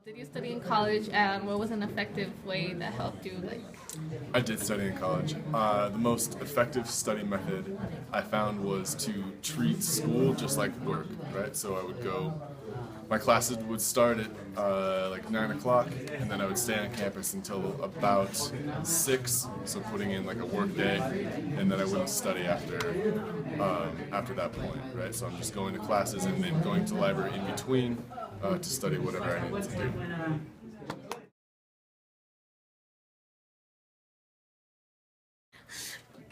Did you study in college, and what was an effective way that helped you, like? I did study in college. The most effective study method I found was to treat school just like work, right? So I would go, my classes would start at like 9 o'clock, and then I would stay on campus until about 6, so putting in like a work day, and then I wouldn't study after that point, right? So I'm just going to classes and then going to the library in between to study whatever I needed to do.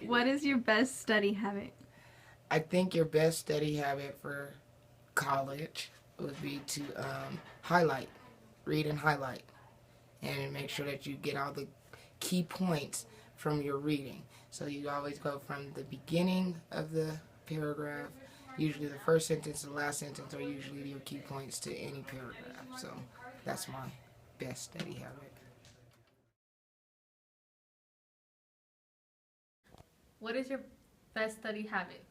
What is your best study habit? I think your best study habit for college would be to highlight, read and highlight, and make sure that you get all the key points from your reading. So you always go from the beginning of the paragraph, usually the first sentence to the last sentence are usually your key points to any paragraph. So that's my best study habit. What is your best study habit?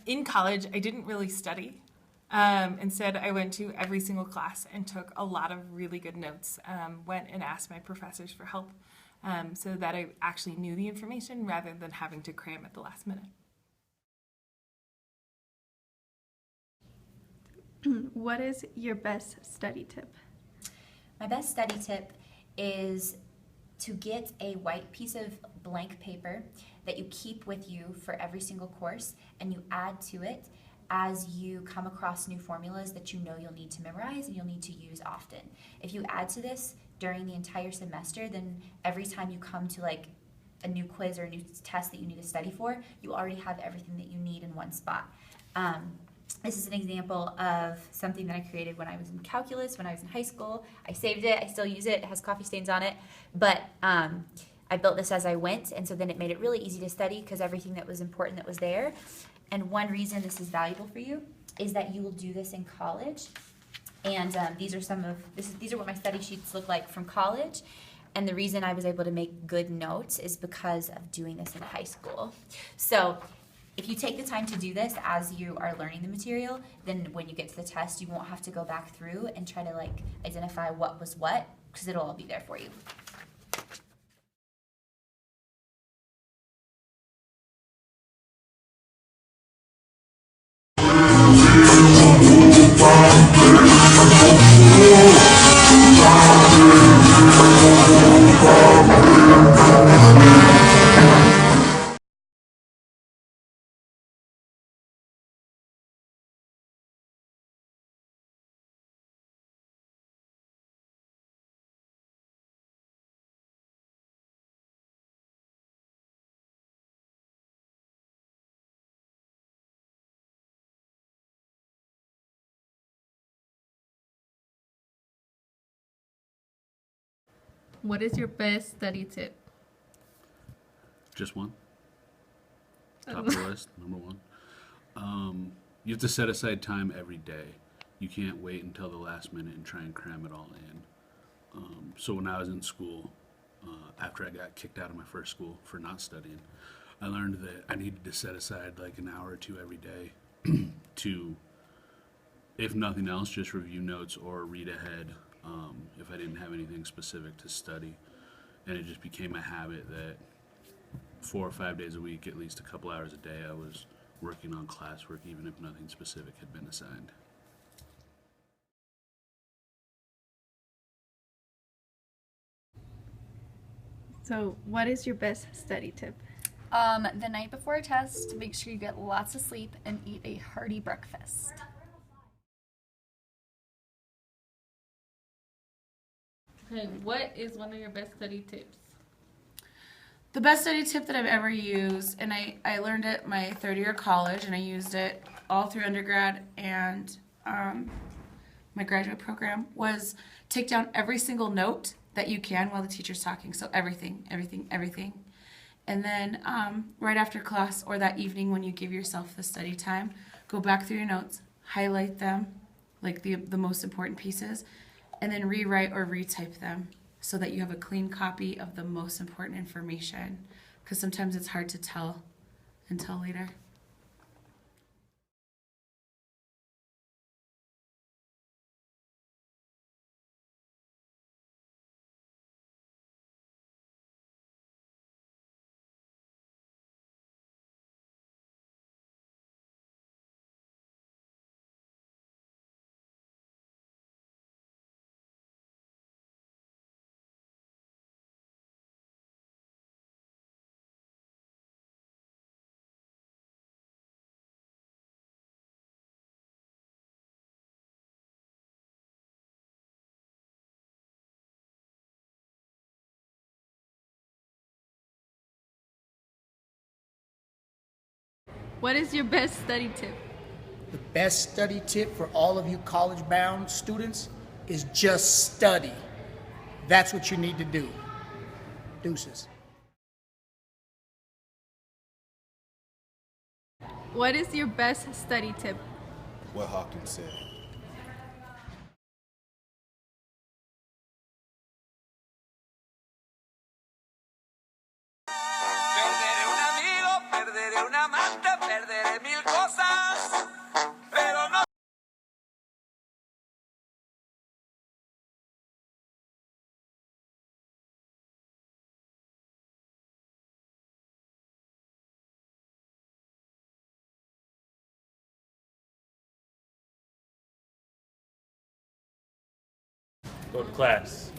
In college, I didn't really study. Instead, I went to every single class and took a lot of really good notes. Went and asked my professors for help so that I actually knew the information rather than having to cram at the last minute. What is your best study tip? My best study tip is to get a white piece of blank paper that you keep with you for every single course, and you add to it as you come across new formulas that you know you'll need to memorize and you'll need to use often. If you add to this during the entire semester, then every time you come to like a new quiz or a new test that you need to study for, you already have everything that you need in one spot. This is an example of something that I created when I was in calculus, when I was in high school. I saved it, I still use it, it has coffee stains on it, but I built this as I went, and so then it made it really easy to study because everything that was important that was there. And one reason this is valuable for you is that you will do this in college. And these are what my study sheets look like from college. And the reason I was able to make good notes is because of doing this in high school. So if you take the time to do this as you are learning the material, then when you get to the test, you won't have to go back through and try to like identify what was what, because it'll all be there for you. What is your best study tip? Just one. Top of the list, number one. You have to set aside time every day. You can't wait until the last minute and try and cram it all in. So when I was in school, after I got kicked out of my first school for not studying, I learned that I needed to set aside like an hour or two every day to, if nothing else, just review notes or read ahead if I didn't have anything specific to study. And it just became a habit that 4 or 5 days a week, at least a couple hours a day, I was working on classwork, even if nothing specific had been assigned. So, what is your best study tip? The night before a test, make sure you get lots of sleep and eat a hearty breakfast. Okay, what is one of your best study tips? The best study tip that I've ever used, and I learned it my third year of college, and I used it all through undergrad and my graduate program, was take down every single note that you can while the teacher's talking. So everything. And then right after class or that evening when you give yourself the study time, go back through your notes, highlight them, like the most important pieces, and then rewrite or retype them so that you have a clean copy of the most important information, because sometimes it's hard to tell until later. What is your best study tip? The best study tip for all of you college-bound students is just study. That's what you need to do. Deuces. What is your best study tip? What Hawkins said. Perderé un amigo, perderé un amante, perderé mil cosas, pero no. Go to class.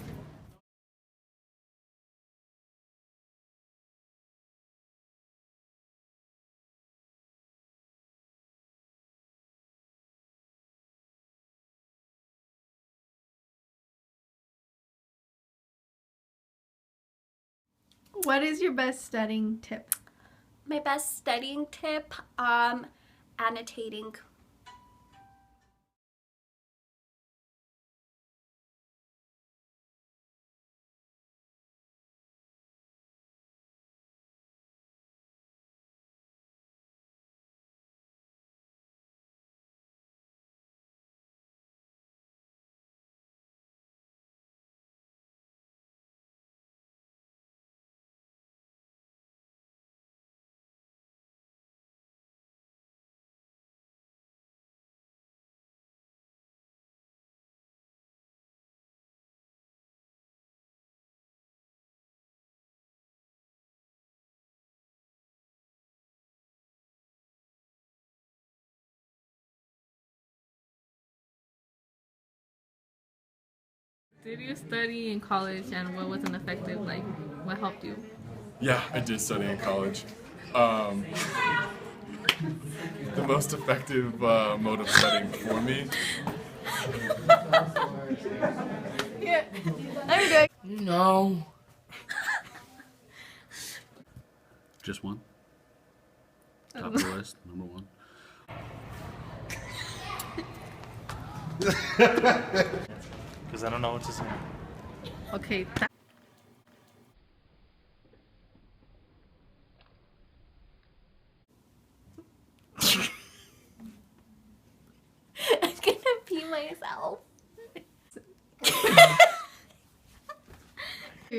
What is your best studying tip? My best studying tip, annotating. Did you study in college and what was an effective, like, what helped you? Yeah, I did study in college. The most effective mode of studying for me. Yeah, I'm good. No. Just one. Top of the list, number one. Because I don't know what to say. Okay, I'm gonna pee myself.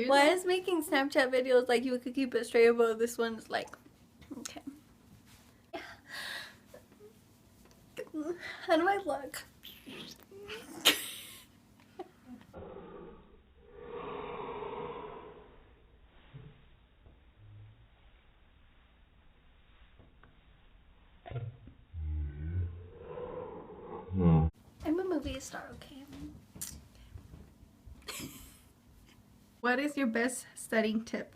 Why is making Snapchat videos like you could keep it straight above this one's like, okay. How do I look? I'm a movie star, okay? What is your best studying tip?